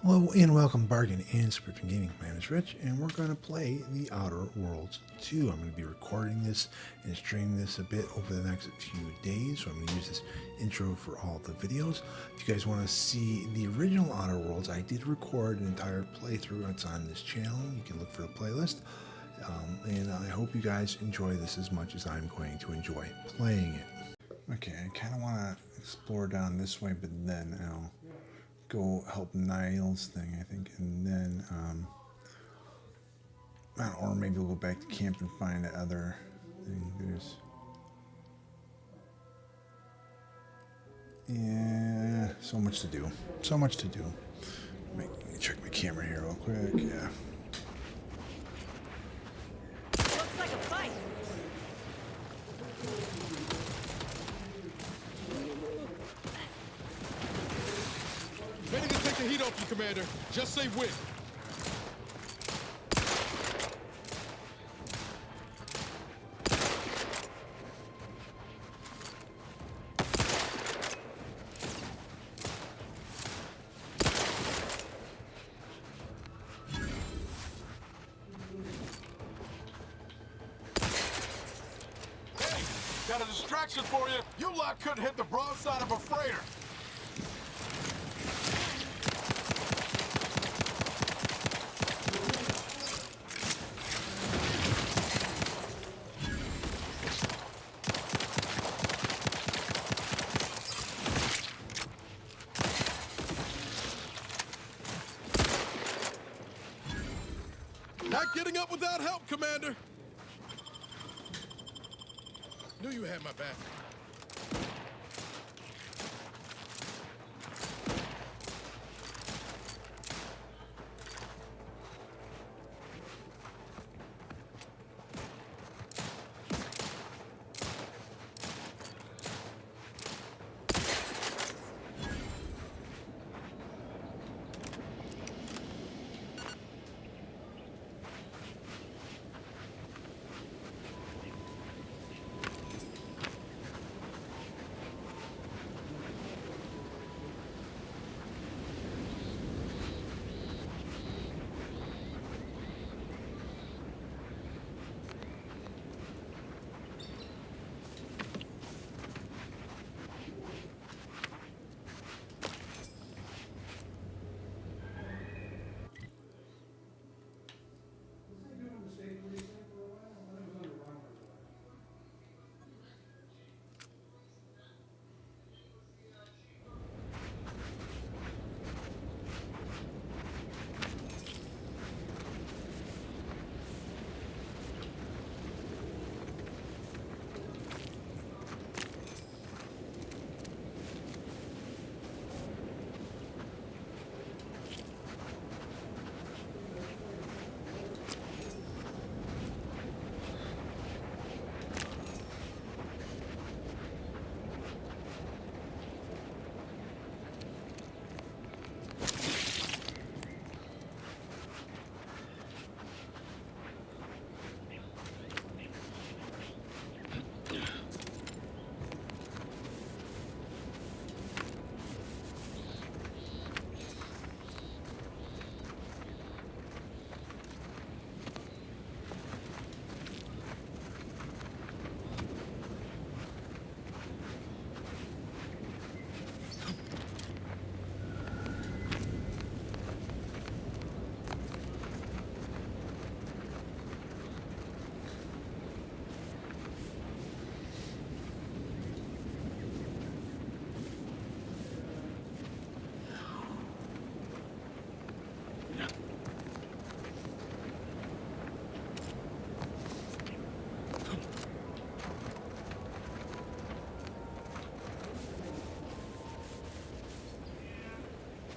Hello and welcome, Bargain and Subscription Gaming. My name is Rich, and we're going to play The Outer Worlds 2. I'm going to be recording this and streaming this a bit over the next few days, so I'm going to use this intro for all the videos. If you guys want to see the original Outer Worlds, I did record an entire playthrough. It's on this channel. You can look for the playlist. And I hope you guys enjoy this as much as I'm going to enjoy playing it. Okay, I kind of want to explore down this way, but then I'll go help Niles thing, I think, and then or maybe we'll go back to camp and find the other thing. Yeah, so much to do. So much to do. Let me check my camera here real quick. Yeah. Looks like a fight. Ready to take the heat off you, Commander. Just say when. Hey, got a distraction for you. You lot couldn't hit the broadside of a freighter. Not getting up without help, Commander. Knew you had my back.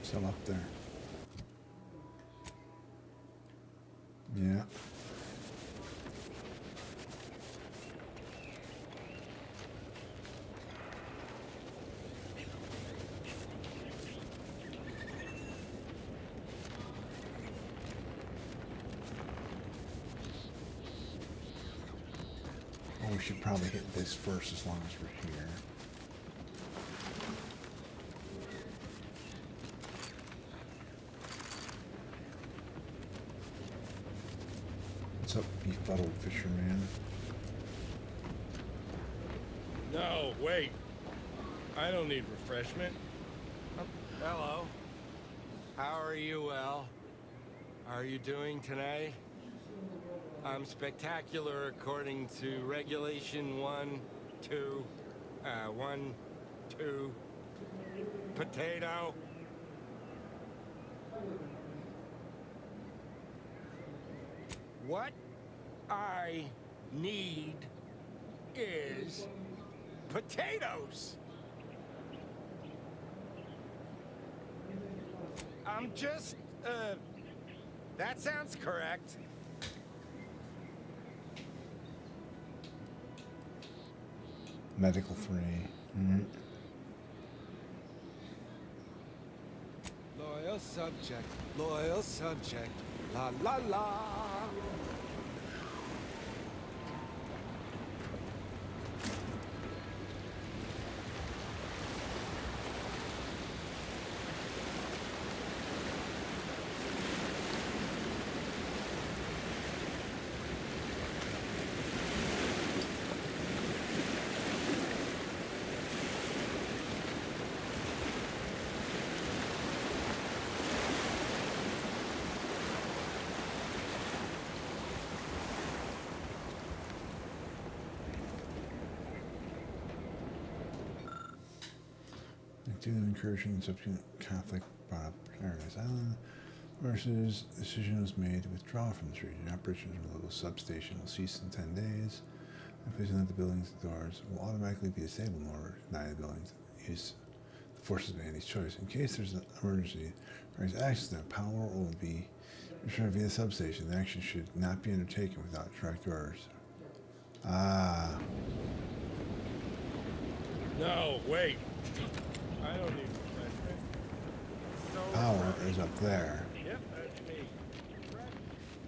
Still up there. Yeah. Oh, we should probably hit this first as long as we're here. What's up, befuddled fisherman? No, wait. I don't need refreshment. Hello. How are you, Al? How are you doing today? I'm spectacular according to regulation 1, 2, 1, 2, potato. What I need is potatoes. I'm just, that sounds correct. Medical free. Mm-hmm. Loyal subject, la la la. Due to incursion and subsequent conflict brought up Paradise Island, versus decision was made to withdraw from this region. Operations from the local substation will cease in 10 days. And placing that the building's doors will automatically be disabled in order to deny the buildings use the forces of Andy's choice. In case there's an emergency or is accident, power will be restored via the substation. The action should not be undertaken without direct orders. Ah. No, wait. I don't need refreshment. So Power refreshing. is up there. Yep, that's me.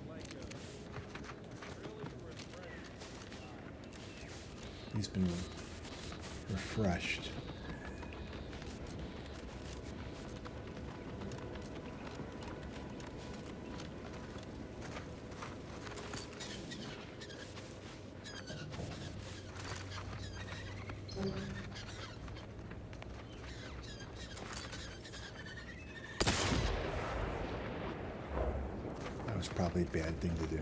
Like a really refreshing. He's been refreshed. That was probably a bad thing to do.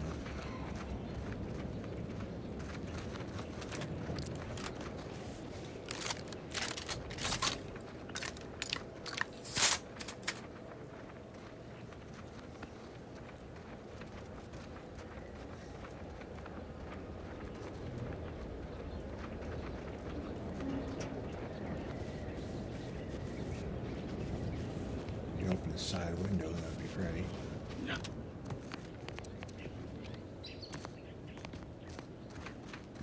You open the side window, that would be great.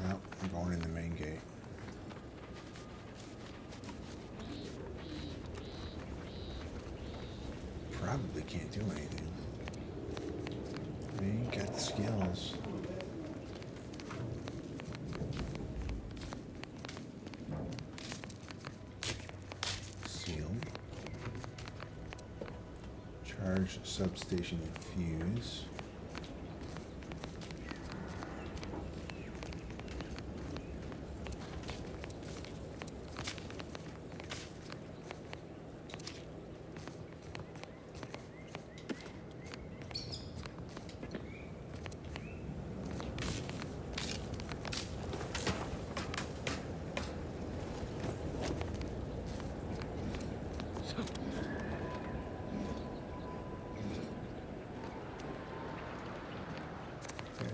No, I'm going in the main gate. Probably can't do anything. I mean, you got the skills. Sealed. Charge substation fuse.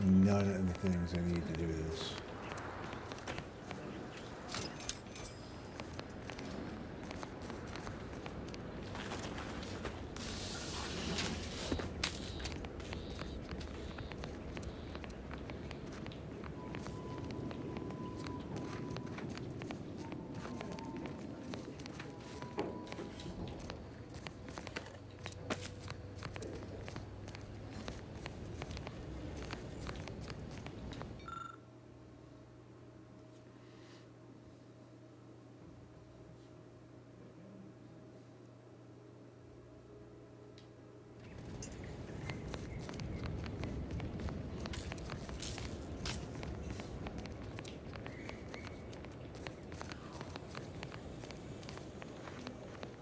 None of the things I need to do this.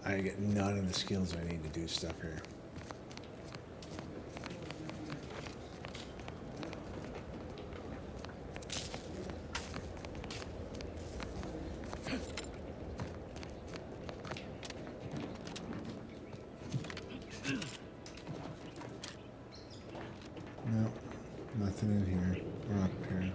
I get none of the skills I need to do stuff here. No, nothing in here. We're up here.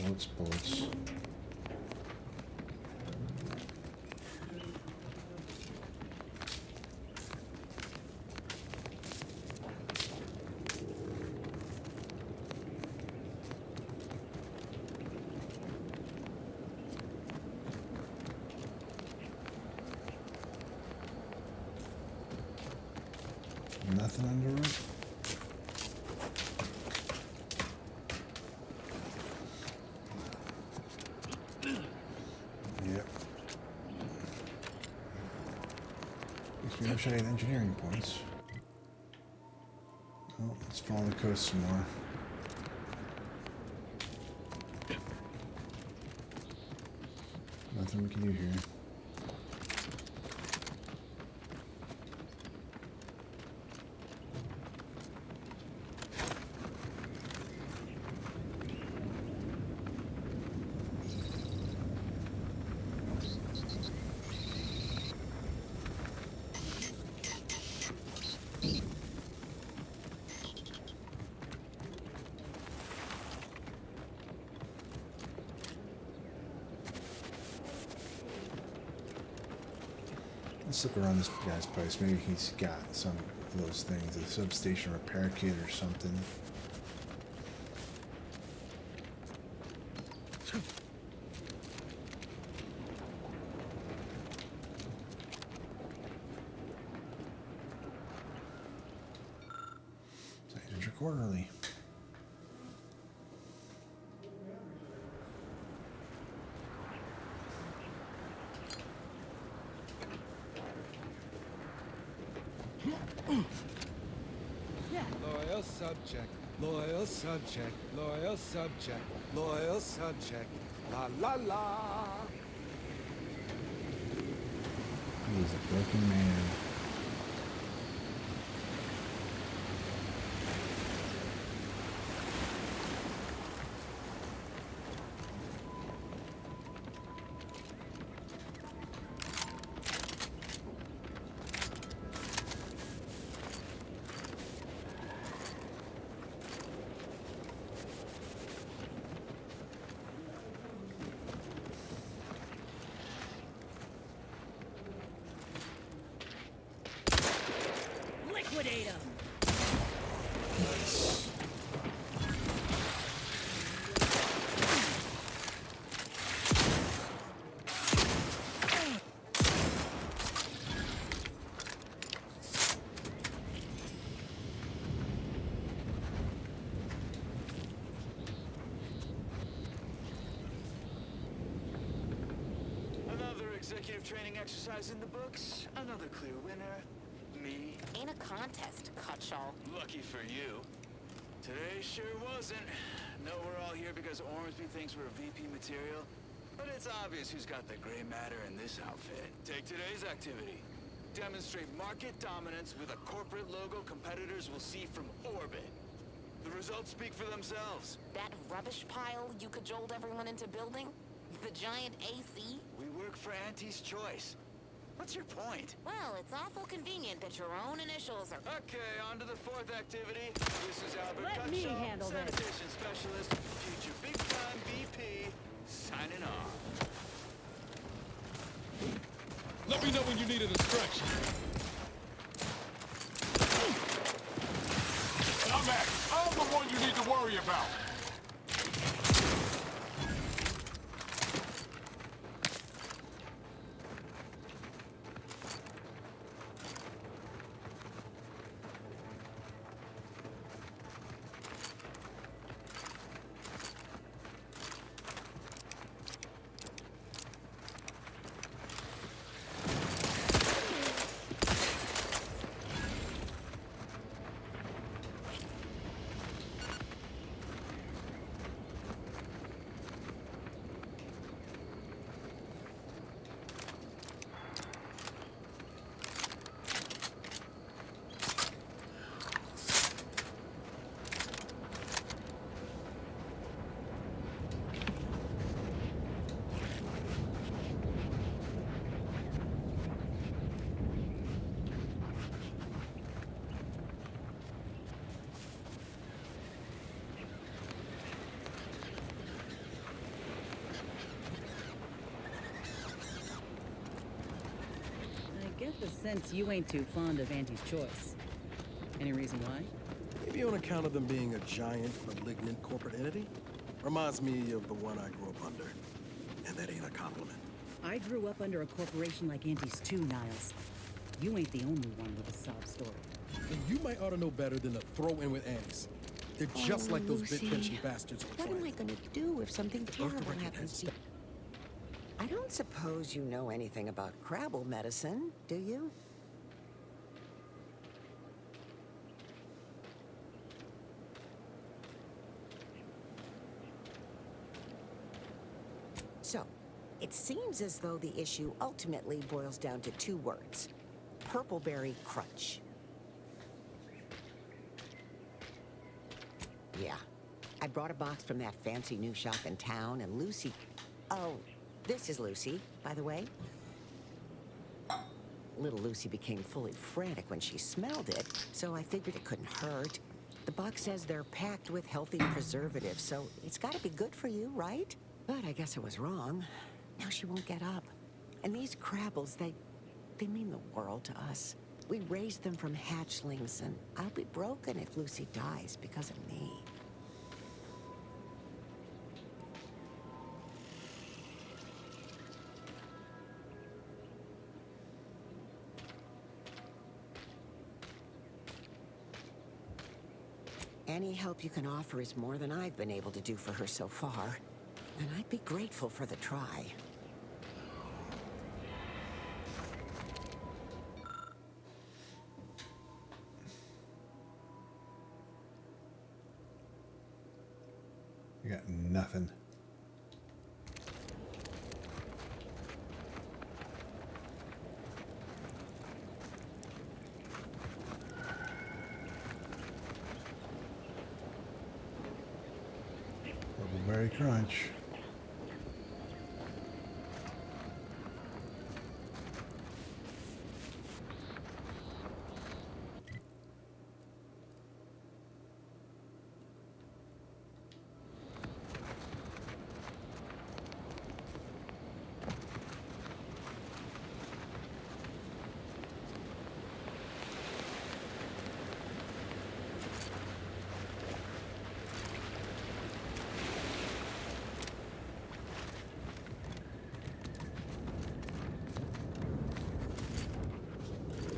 Bullets, bullets. Nothing under it. Yep. Makes me wish I had engineering points. Well, let's follow the coast some more. Nothing we can do here. Let's look around this guy's place. Maybe he's got some of those things. A substation repair kit or something. Signature quarterly. Loyal subject, loyal subject, loyal subject, loyal subject. La la la. He is a broken man. Liquidate him! Nice. Another executive training exercise in the books. Another clear winner. Me. Ain't a contest, Cutshaw. Lucky for you. Today sure wasn't. No, we're all here because Ormsby thinks we're VP material. But it's obvious who's got the gray matter in this outfit. Take today's activity. Demonstrate market dominance with a corporate logo competitors will see from orbit. The results speak for themselves. That rubbish pile you cajoled everyone into building? The giant AC? We work for Auntie's Choice. What's your point? Well, it's awful convenient that your own initials are... Okay, on to the fourth activity. This is Albert Let me Cutshaw, handle this. sanitation specialist, future big-time VP, signing off. Let me know when you need an instruction. I'm Max. I'm the one you need to worry about. sense you ain't too fond of Auntie's choice. Any reason why? Maybe on account of them being a giant, malignant corporate entity. Reminds me of the one I grew up under. And that ain't a compliment. I grew up under a corporation like Auntie's too, Niles. You ain't the only one with a sob story. And you might ought to know better than to throw in with Annie's. They're just like those Lucy, bit-pinching bastards. what am I gonna do if something terrible happens to you? I don't suppose you know anything about Crabble medicine, do you? So, it seems as though the issue ultimately boils down to two words. Purpleberry crunch. Yeah. I brought a box from that fancy new shop in town, and Lucy... Oh, this is Lucy, by the way. Little Lucy became fully frantic when she smelled it, so I figured it couldn't hurt. The box says they're packed with healthy preservatives, so it's gotta be good for you, right? But I guess I was wrong. Now she won't get up. And these Crabbles, they mean the world to us. We raised them from hatchlings, and I'll be broken if Lucy dies because of me. Any help you can offer is more than I've been able to do for her so far. And I'd be grateful for the try. I got nothing. Purpleberry crunch.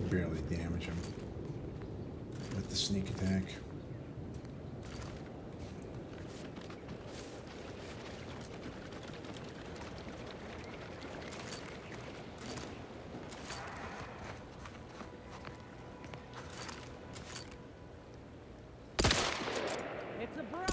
Barely damage him with the sneak attack. It's a brawl!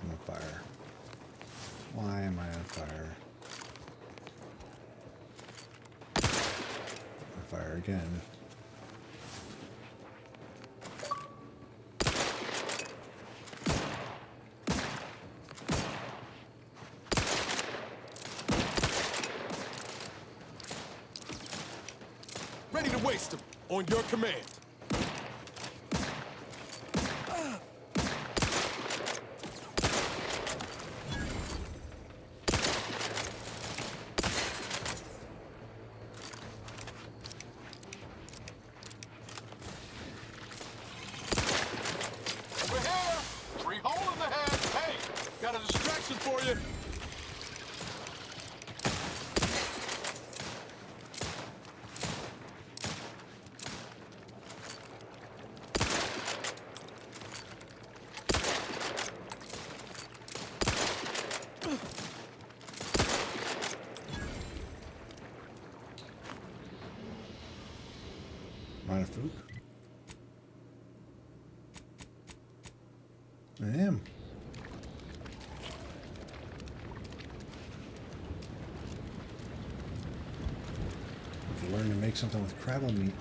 I'm on fire. Why am I on fire? On fire again. Ready to waste them. On your command. Over here! Tree hole in the head! Hey! Got a distraction for you! Am I out of food? I am. Have to learn to make something with crabble meat.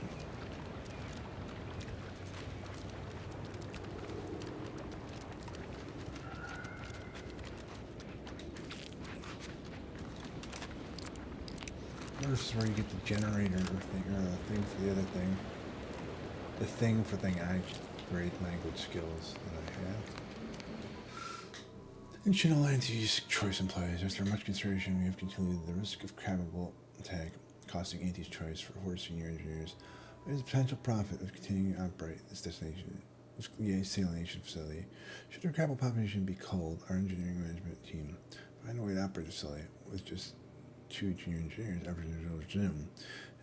This is where you get the generator thing, or the thing for the other thing. the thing for thing I grade language skills that I have. In channel entities choice implies after much consideration we have concluded the risk of crabbable attack costing entities choice for horse senior engineers. There is a potential profit of continuing to operate this destination salination facility. Should the crabble population be culled, our engineering management team find a way to operate the facility with just 2 junior engineers after the gym.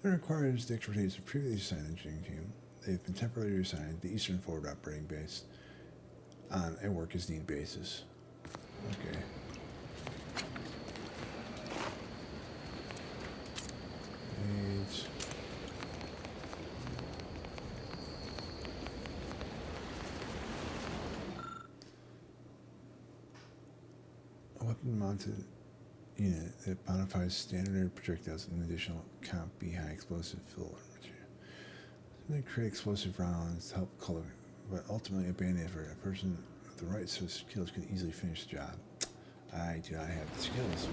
It requires the expertise of previously assigned engineering team. They've been temporarily reassigned to the Eastern Forward operating base on a work as need basis. Okay. Aids. A weapon mounted unit that modifies standard projectiles in additional comp B high explosive filler material. So they create explosive rounds to help color, but ultimately a band effort. A person with the right set of skills could easily finish the job. I do not have the skills.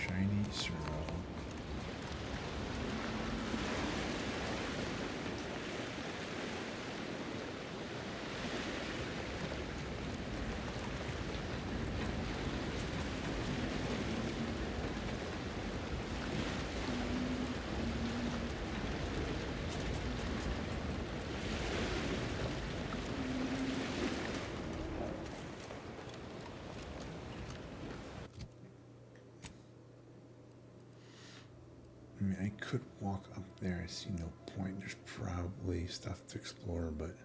Shiny servo. I mean, I could walk up there. I see no point. There's probably stuff to explore, but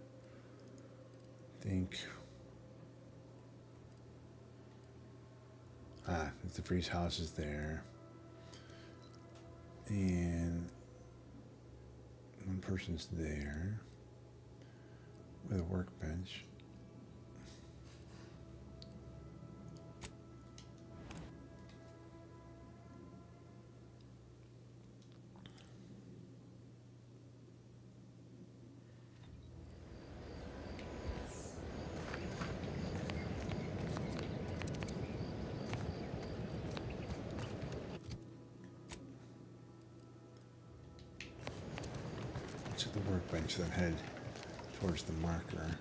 I think... the DeVries house is there. And one person's there with a workbench. To the workbench, then head towards the marker.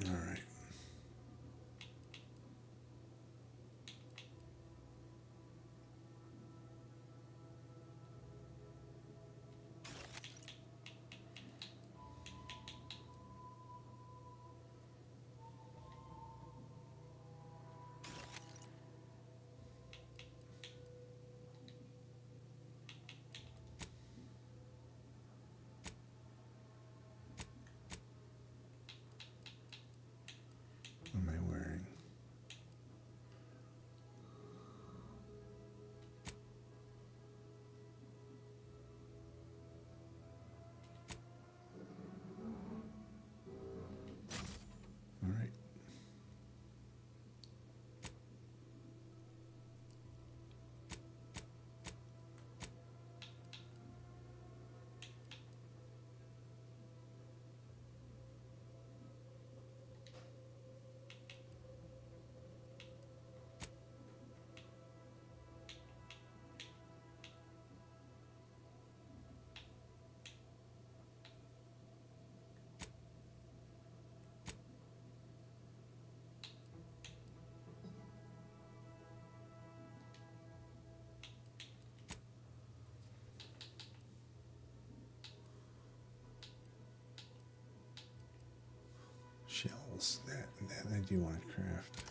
All right. shells. That I do want to craft.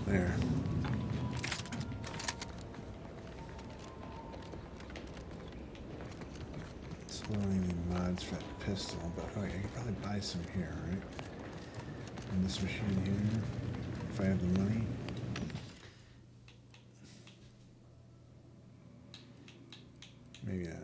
There. Still don't even mods for that pistol, but okay, I could probably buy some here, right? In this machine here, if I have the money. Maybe not.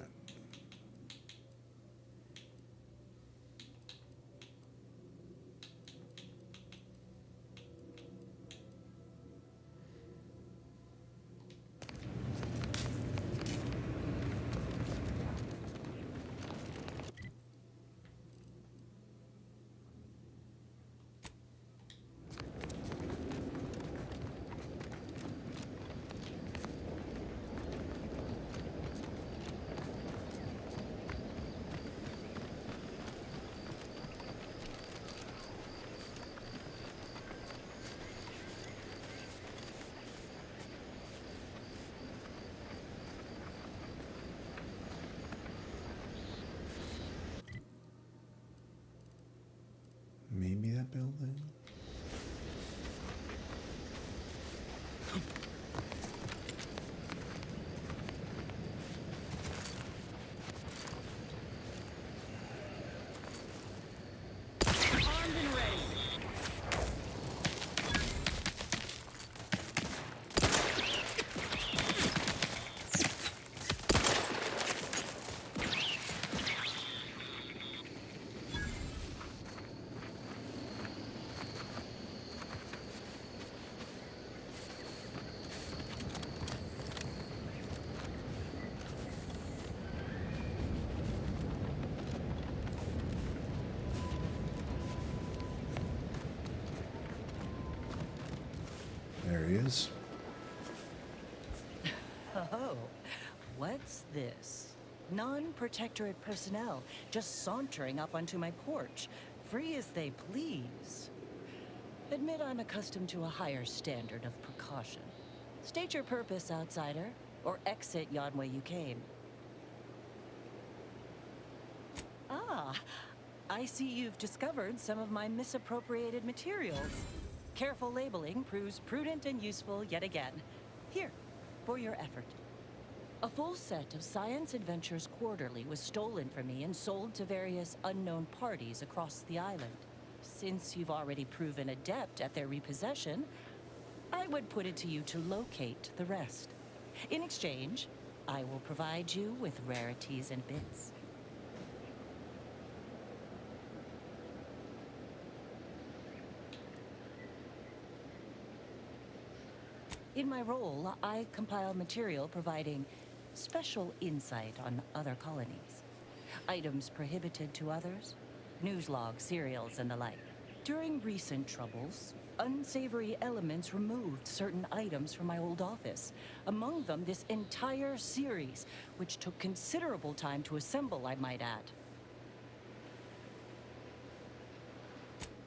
Maybe that building? Armed and ready. There he is. Oh, what's this? Non-protectorate personnel just sauntering up onto my porch, free as they please. Admit I'm accustomed to a higher standard of precaution. State your purpose, outsider, or exit yon way you came. Ah, I see you've discovered some of my misappropriated materials. Careful labeling proves prudent and useful yet again. Here, for your effort. A full set of Science Adventures Quarterly was stolen from me and sold to various unknown parties across the island. Since you've already proven adept at their repossession, I would put it to you to locate the rest. In exchange, I will provide you with rarities and bits. In my role, I compile material providing special insight on other colonies. Items prohibited to others, news logs, serials, and the like. During recent troubles, unsavory elements removed certain items from my old office. Among them, this entire series, which took considerable time to assemble, I might add.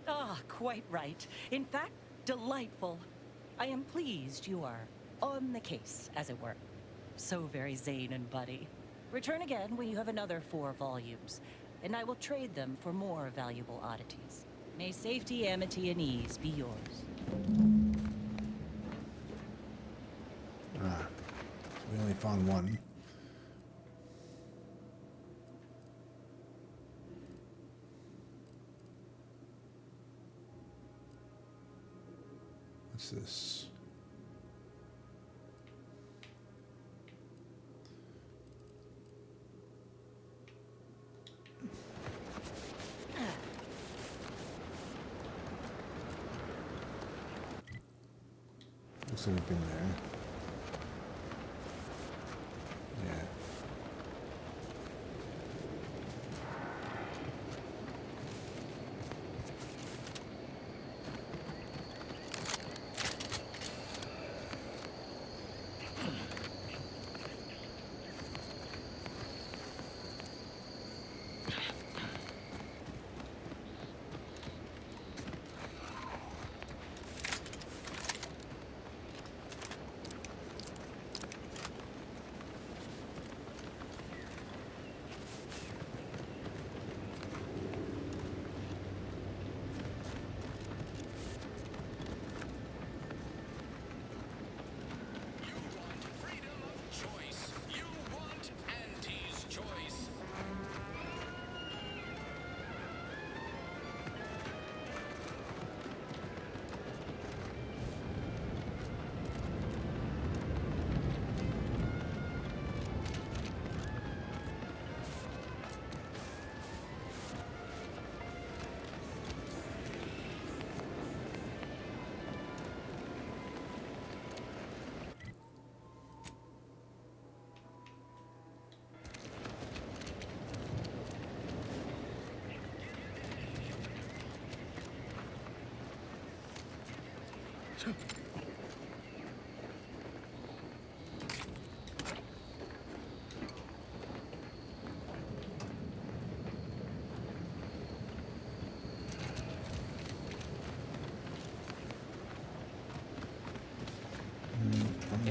Ah, quite right. In fact, delightful. I am pleased you are on the case, as it were. So very Zane and Buddy. Return again when you have another 4 volumes, and I will trade them for more valuable oddities. May safety, amity, and ease be yours. Ah, we only found one. What's this? Looks like we've been there. Yeah.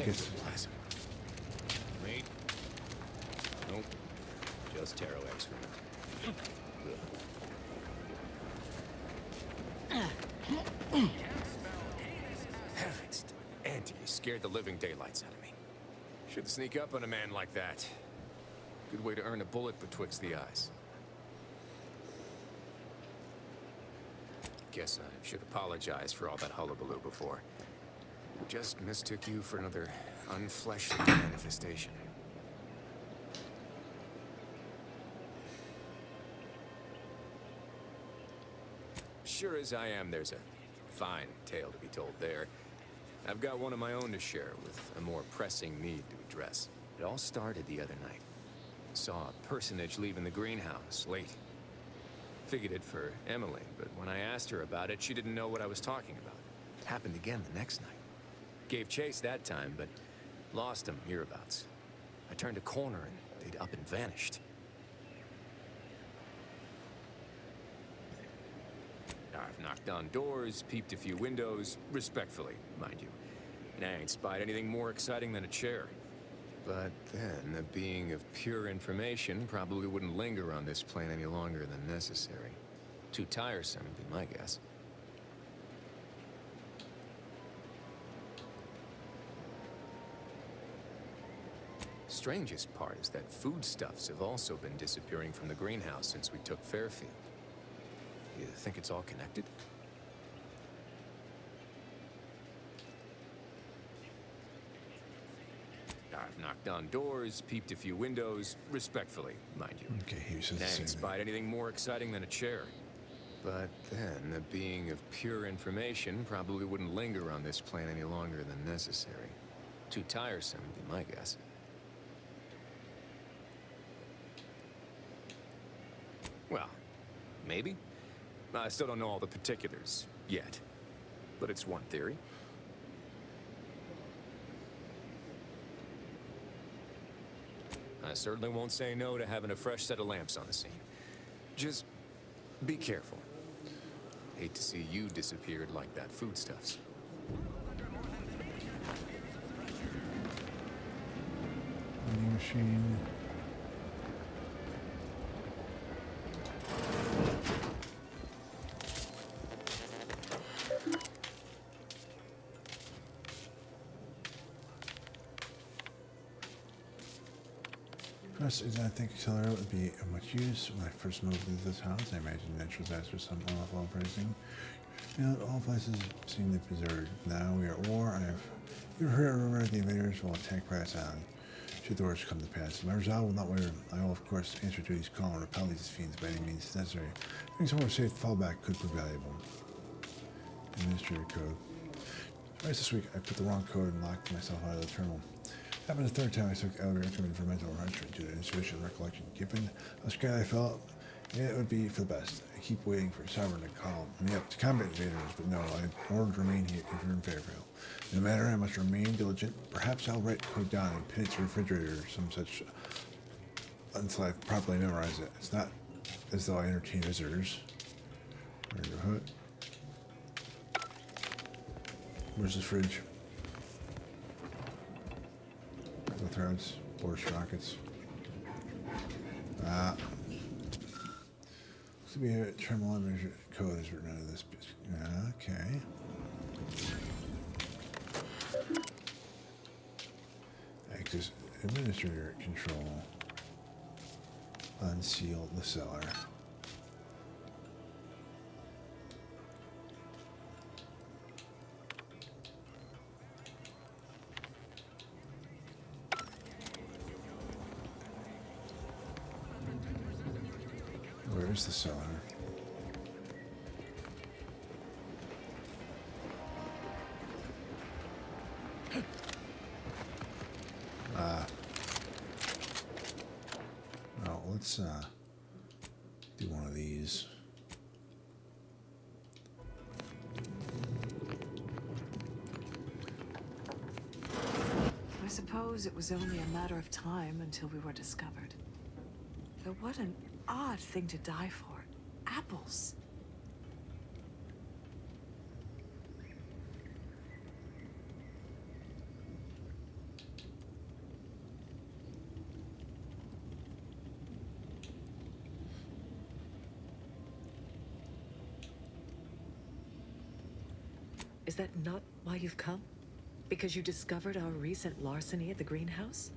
Guess. Mate? Nope. Just taro excrement. Heavens, Auntie, you scared the living daylights out of me. Should sneak up on a man like that. Good way to earn a bullet betwixt the eyes. Guess I should apologize for all that hullabaloo before. Just mistook you for another unfleshly manifestation. Sure as I am, there's a fine tale to be told there. I've got one of my own to share with a more pressing need to address. It all started the other night. Saw a personage leaving the greenhouse late. Figured it for Emily, but when I asked her about it, she didn't know what I was talking about. Happened again the next night. Gave chase that time, but lost him hereabouts. I turned a corner and they'd up and vanished. I've knocked on doors, peeped a few windows, respectfully, mind you. And I ain't spied anything more exciting than a chair. But then, a being of pure information probably wouldn't linger on this plane any longer than necessary. Too tiresome, would be my guess. Strangest part is that foodstuffs have also been disappearing from the greenhouse since we took Fairfield. You think it's all connected? I've knocked on doors, peeped a few windows, respectfully, mind you. Okay, he says And the I same ain't thing. spied anything more exciting than a chair. But then, a being of pure information probably wouldn't linger on this plane any longer than necessary. Too tiresome, would be my guess. Well, maybe. I still don't know all the particulars yet. But it's one theory. I certainly won't say no to having a fresh set of lamps on the scene. Just be careful. Hate to see you disappeared like that foodstuffs. Vending machine. Plus, I think accelerator would be of much use. When I first moved into this house, I imagined natural disasters, some awful pricing. You know, all places seem to be deserted. Now we are at war. You've heard a rumor that the invaders will attack Brass Island. Should the worst come to pass. My resolve will not waver. I will, of course, answer duties, call, and repel these fiends by any means necessary. Having some more safe fallback could prove valuable. Administrator code. Twice this week, I put the wrong code and locked myself out of the terminal. Happened the third time I took elevator recommended for mental arrangement due to insufficient recollection. Given how scared I felt, it would be for the best. I keep waiting for Sovereign to call me up to combat invaders, but no, I ordered to remain here in Fairfield. No matter, I must remain diligent. Perhaps I'll write code down and pin its refrigerator or some such until I've properly memorized it. It's not as though I entertain visitors. Where's the hood? Where's the fridge? The threads, Boris rockets. Looks to be a terminal measure code is written out of this. Okay. Access administrator control. Unseal the cellar. Where's the cellar? Well, let's do one of these. I suppose it was only a matter of time until we were discovered. Though what an odd thing to die for. Apples. Is that not why you've come? Because you discovered our recent larceny at the greenhouse?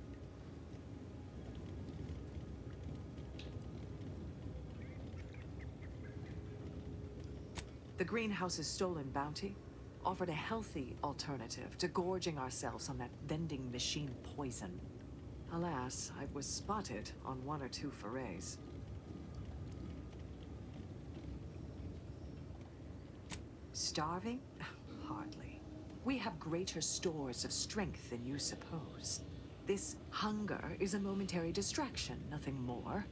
The greenhouse's stolen bounty offered a healthy alternative to gorging ourselves on that vending machine poison. Alas, I was spotted on one or two forays. Starving? Hardly. We have greater stores of strength than you suppose. This hunger is a momentary distraction, nothing more.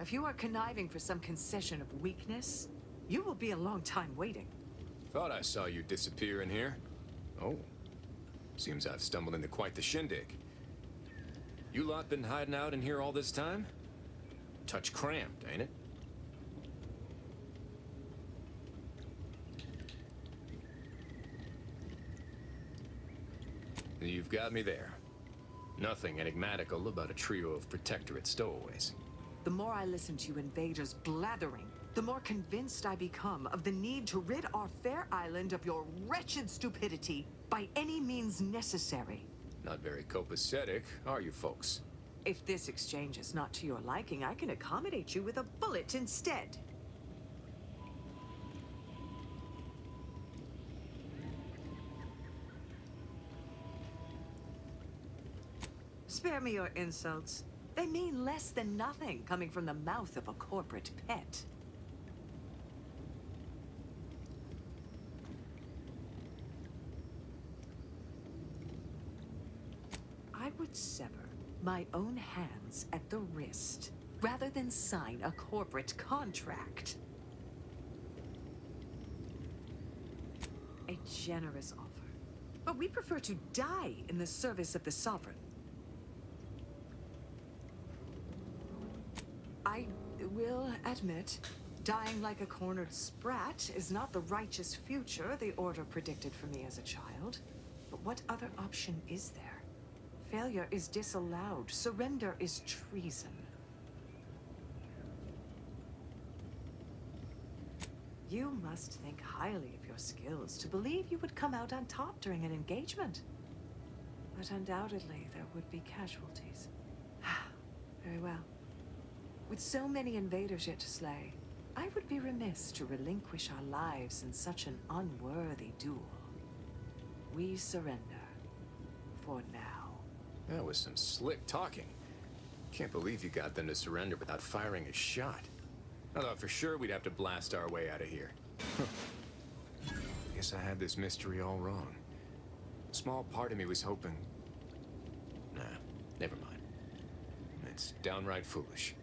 If you are conniving for some concession of weakness, you will be a long time waiting. Thought I saw you disappear in here. Oh. Seems I've stumbled into quite the shindig. You lot been hiding out in here all this time? Touch cramped, ain't it? You've got me there. Nothing enigmatical about a trio of Protectorate stowaways. The more I listen to you invaders blathering, the more convinced I become of the need to rid our fair island of your wretched stupidity by any means necessary. Not very copacetic, are you folks? If this exchange is not to your liking, I can accommodate you with a bullet instead. Spare me your insults. They mean less than nothing coming from the mouth of a corporate pet. I would sever my own hands at the wrist rather than sign a corporate contract. A generous offer, but we prefer to die in the service of the Sovereign. I will admit, dying like a cornered sprat is not the righteous future the Order predicted for me as a child. But what other option is there? Failure is disallowed. Surrender is treason. You must think highly of your skills to believe you would come out on top during an engagement. But undoubtedly, there would be casualties. Very well. With so many invaders yet to slay, I would be remiss to relinquish our lives in such an unworthy duel. We surrender. For now. That was some slick talking. Can't believe you got them to surrender without firing a shot. I thought for sure we'd have to blast our way out of here. Guess I had this mystery all wrong. A small part of me was hoping... Nah, never mind. It's downright foolish.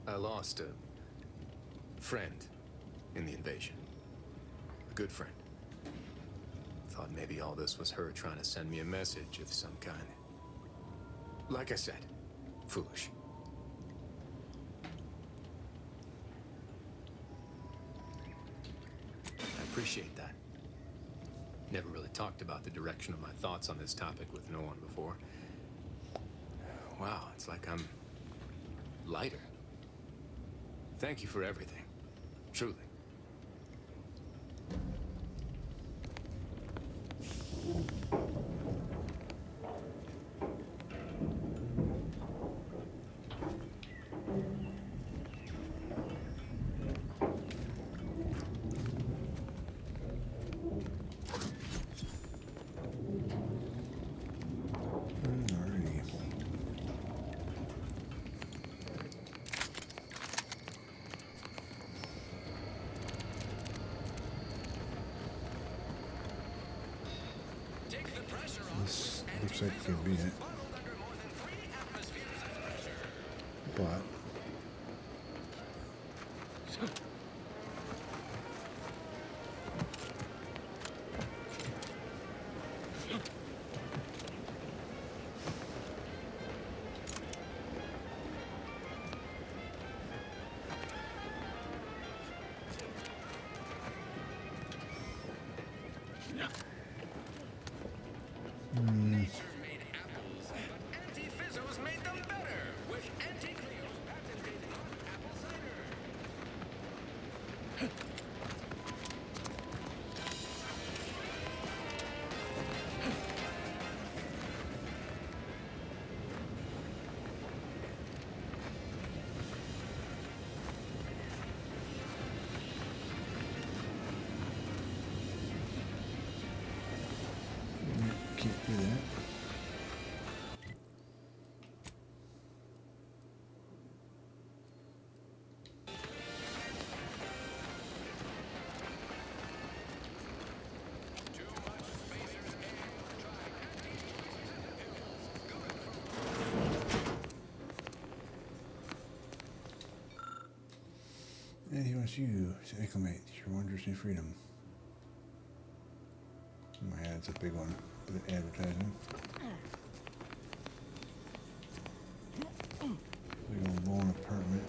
I lost a friend in the invasion. A good friend. Thought maybe all this was her trying to send me a message of some kind. Like I said, foolish. I appreciate that. Never really talked about the direction of my thoughts on this topic with no one before. Wow, it's like I'm lighter. Thank you for everything. Truly. This looks like it could be it. But can't do that. And he wants you to acclimate to your wondrous new freedom. My ad's a big one for the advertising. Big old blown apartment.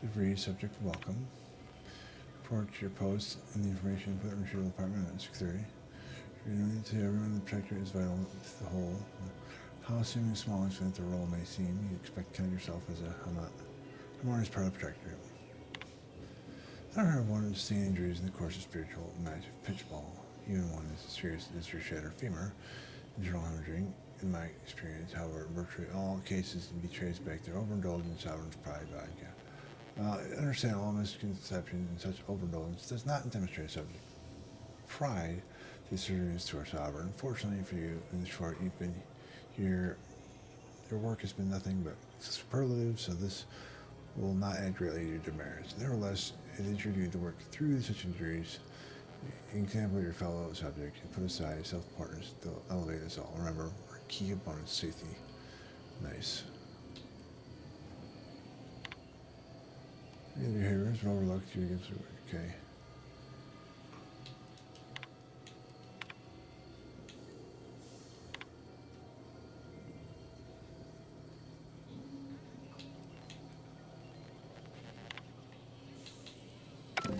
DeVries, subject welcome. Report to your post and the information put in retrieval department at 6:30. Renewing to everyone the protectorate is vital to the whole. How assuming small extent the role may seem, you expect to count yourself as a harmonious part of the protectorate. I heard of one sustained injuries in the course of spiritual match of pitchball, even one as serious as your shattered femur, internal hemorrhaging. In my experience, however, virtually all cases can be traced back to overindulgence, sovereign's pride, vodka. I understand all misconceptions and such overindulgence does not demonstrate a subject pride to service to our sovereign. Unfortunately for you, in the short you've been here, your work has been nothing but superlative, so this will not add greatly to your demerits. Nevertheless, it is your duty to work through such injuries, example your fellow subject, and put aside self-importance to elevate us all. Remember, our key component is safety. Nice. Your behavior has been overlooked. You against okay.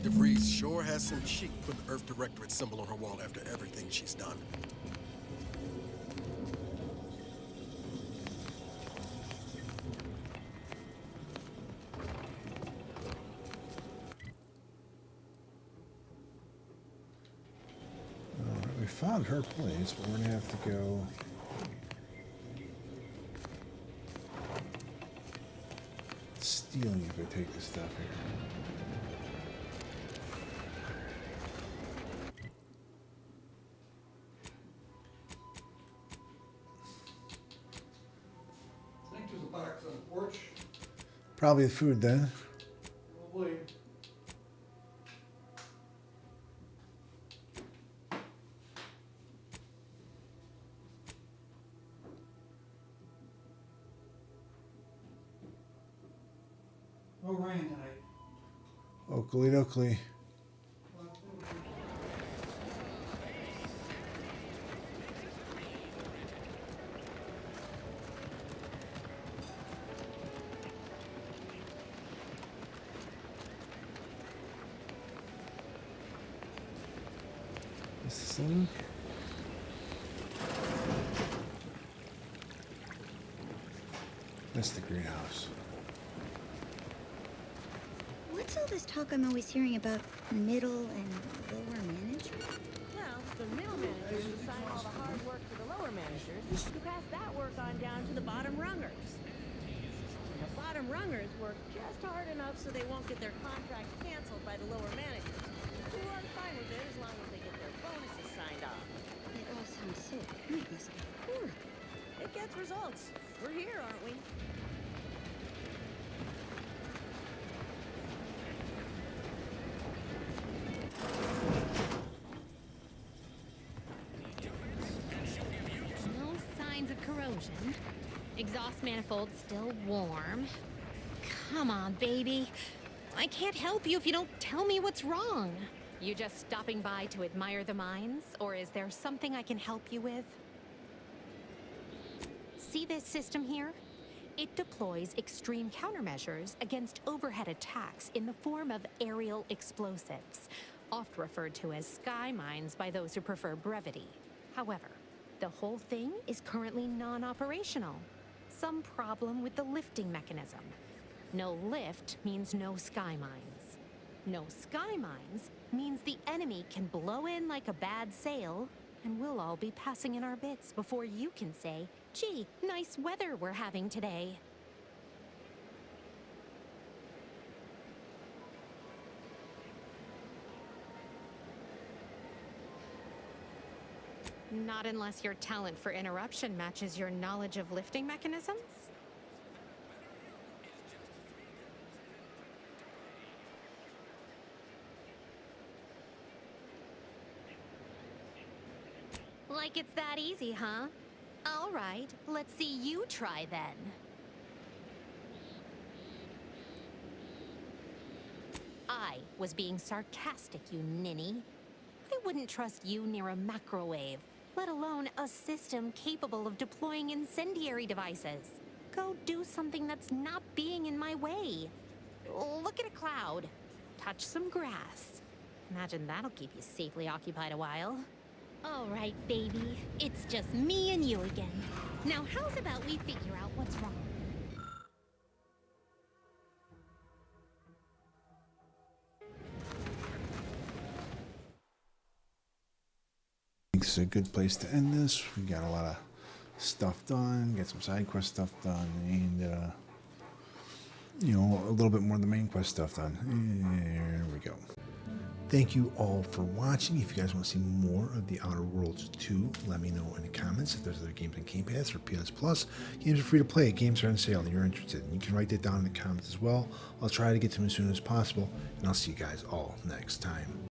DeVries sure has some cheek to put the Earth Directorate symbol on her wall after everything she's done. found her place, but we're gonna have to go. Stealing if I take this stuff here. I think there's a box on the porch. Probably the food then. Probably. No rain tonight. Oakley dokley. This thing. That's the greenhouse. What's all this talk I'm always hearing about middle and lower management? Well, the middle managers assign all the hard work to the lower managers, who pass that work on down to the bottom rungers. And the bottom rungers work just hard enough so they won't get their contracts canceled by the lower managers, who are fine with it as long as they get their bonuses signed off. It all sounds so pointless and horrible. It gets results. We're here, aren't we? No signs of corrosion. Exhaust manifold still warm. Come on, baby. I can't help you if you don't tell me what's wrong. You just stopping by to admire the mines, or is there something I can help you with? See this system here? It deploys extreme countermeasures against overhead attacks in the form of aerial explosives, oft referred to as sky mines by those who prefer brevity. However, the whole thing is currently non-operational. Some problem with the lifting mechanism. No lift means no sky mines. No sky mines means the enemy can blow in like a bad sail, and we'll all be passing in our bits before you can say, "Gee, nice weather we're having today." Not unless your talent for interruption matches your knowledge of lifting mechanisms? Like it's that easy, huh? All right, let's see you try then. I was being sarcastic, you ninny. I wouldn't trust you near a macrowave, let alone a system capable of deploying incendiary devices. Go do something that's not being in my way. Look at a cloud. Touch some grass. Imagine that'll keep you safely occupied a while. All right, baby. It's just me and you again. Now, how's about we figure out what's wrong? It's a good place to end this. We got a lot of stuff done, get some side quest stuff done, and you know, a little bit more of the main quest stuff done. There we go. Thank you all for watching. If you guys want to see more of the Outer Worlds 2, let me know in the comments. If there's other games on Game Pass or PS Plus, games are free to play. Games are on sale and you're interested. And you can write that down in the comments as well. I'll try to get to them as soon as possible. And I'll see you guys all next time.